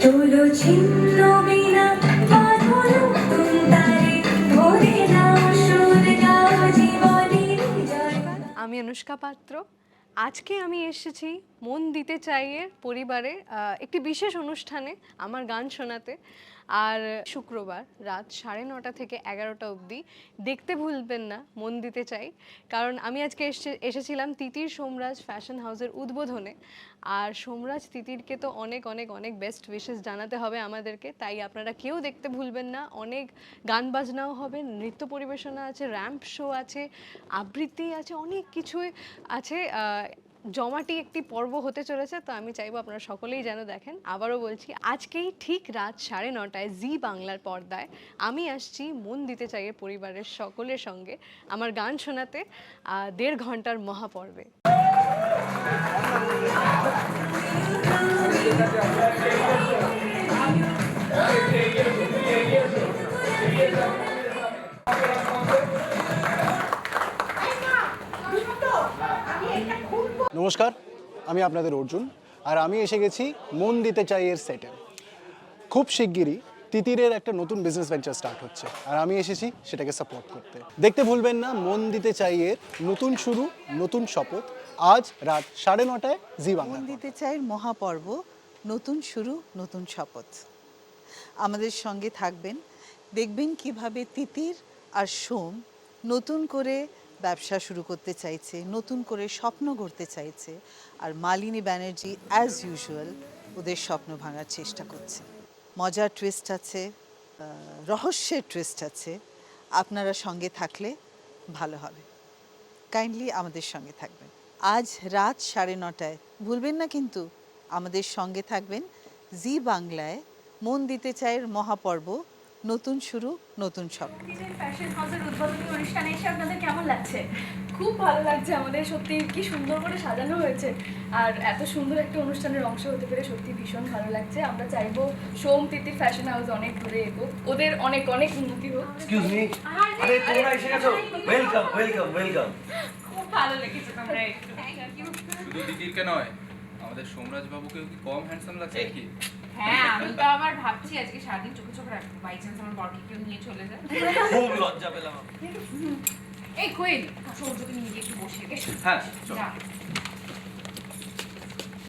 তোলো ছিন্ন বিনা বাঁধলো তুন্তারে ভরে নাও সুর গাও জীবনের জয়। আমি অনুষ্কা পাত্র। আজকে আমি এসেছি মন দিতে চাইয়ের পরিবারে একটি বিশেষ অনুষ্ঠানে আমার গান শোনাতে। আর শুক্রবার রাত 9:30 থেকে 11টা অবধি দেখতে ভুলবেন না মন দিতে চাই, কারণ আমি আজকে এসেছিলাম তিতির সোমরাজ ফ্যাশন হাউসের উদ্বোধনে। আর সোমরাজ তিতিরকে তো অনেক অনেক অনেক বেস্ট উইশেস জানাতে হবে আমাদেরকে, তাই আপনারা কেউ দেখতে ভুলবেন না। অনেক গান বাজনাও হবে, নৃত্য পরিবেশনা আছে, র্যাম্প শো আছে, আবৃত্তি আছে, অনেক কিছুই আছে। জমাটি একটি পর্ব হতে চলেছে, তো আমি চাইবো আপনারা সকলেই যেন দেখেন। আবারও বলছি, আজকেই ঠিক রাত 9:30টায় জি বাংলার পর্দায় আমি আসছি মন দিতে চাই পরিবারের সকলের সঙ্গে আমার গান শোনাতে 1.5 ঘন্টার মহাপর্বে। নমস্কার, আমি আপনাদের অর্জুন, আর আমি এসে গেছি মন দিতে চাই এর সেটে। খুব শিগগিরই তিতিরের একটা নতুন বিজনেস ভেঞ্চার স্টার্ট হচ্ছে, আর আমি এসেছি সেটাকে সাপোর্ট করতে। দেখতে ভুলবেন না মন দিতে চাই এর নতুন শুরু নতুন শপথ, আজ রাত 9:30টায় জি বাংলা। মন দিতে চাই মহাপর্ব, নতুন শুরু নতুন শপথ। আমাদের সঙ্গে থাকবেন, দেখবেন কিভাবে তিতির আর সোম নতুন করে ব্যবসা শুরু করতে চাইছে, নতুন করে স্বপ্ন গড়তে চাইছে, আর মালিনী ব্যানার্জি অ্যাজ ইউজুয়াল ওদের স্বপ্ন ভাঙার চেষ্টা করছে। মজার টুইস্ট আছে, রহস্যের টুইস্ট আছে। আপনারা সঙ্গে থাকলে ভালো হবে। কাইন্ডলি আমাদের সঙ্গে থাকবেন আজ রাত 9:30টায়। ভুলবেন না কিন্তু, আমাদের সঙ্গে থাকবেন জি বাংলায় মন দিতে চাইয়ের মহাপর্ব, নতুন শুরু নতুন স্বপ্ন। ফ্যাশন হাউসের উদ্বোধনী অনুষ্ঠানে এসে আপনাদের কেমন লাগছে? খুব ভালো লাগছে আমাদের, সত্যি কি সুন্দর করে সাজানো হয়েছে। আর এত সুন্দর একটা অনুষ্ঠানের অংশ হতে পেরে সত্যি ভীষণ ভালো লাগছে। আমরা চাইবো সোম তিতির ফ্যাশন হাউস অনেক দূরে এগোক, ওদের অনেক অনেক উন্নতি হোক। এক্সকিউজ মি, আরে তোমরা এসে গেছো। Welcome welcome welcome. খুব ভালো লেগেছে তোমরা একটু। শুধু দিদিরকে নয়, আমাদের সোমরাজ বাবুকেও কি কম হ্যান্ডসাম লাগছে নাকি? হ্যাঁ, আমি তো আবার ভাবছি আজকে সারাদিন চোখে চোখে রাখবো, বাই চান্স আমার বরকে কেউ নিয়ে চলে যায়। খুব লজ্জা পেলাম। এই কোয়েল, সৌর্যকে নিয়ে গিয়ে একটু বসিয়ে দে। হ্যাঁ চলো। যা।